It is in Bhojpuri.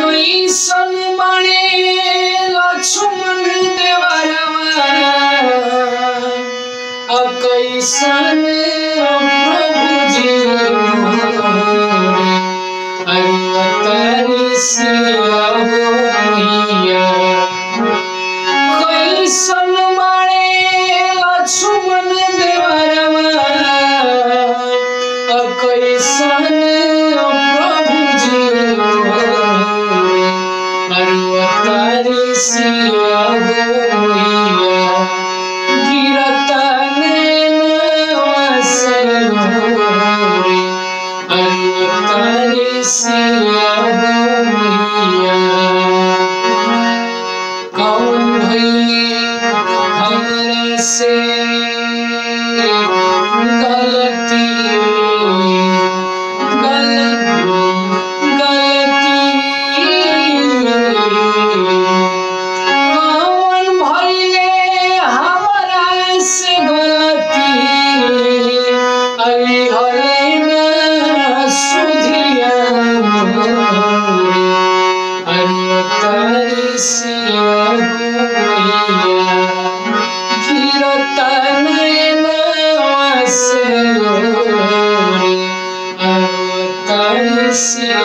कैसन बने लक्ष्मण देवरवा कैसन प्रभु जी अवतारी सिया मैया कैसन बने लक्ष्मण देवरवा कैसन प्रभु जी अवतारी सिया मैया गिरत नैनवा से लोरे अवतारी सिया मैया कौन भइले हमरा से गलती कौन भइले हमरा से गलती अली हले न सुधिया अवतारी सिया मैया गिरत नैनवा से लोरे अवतारी सिया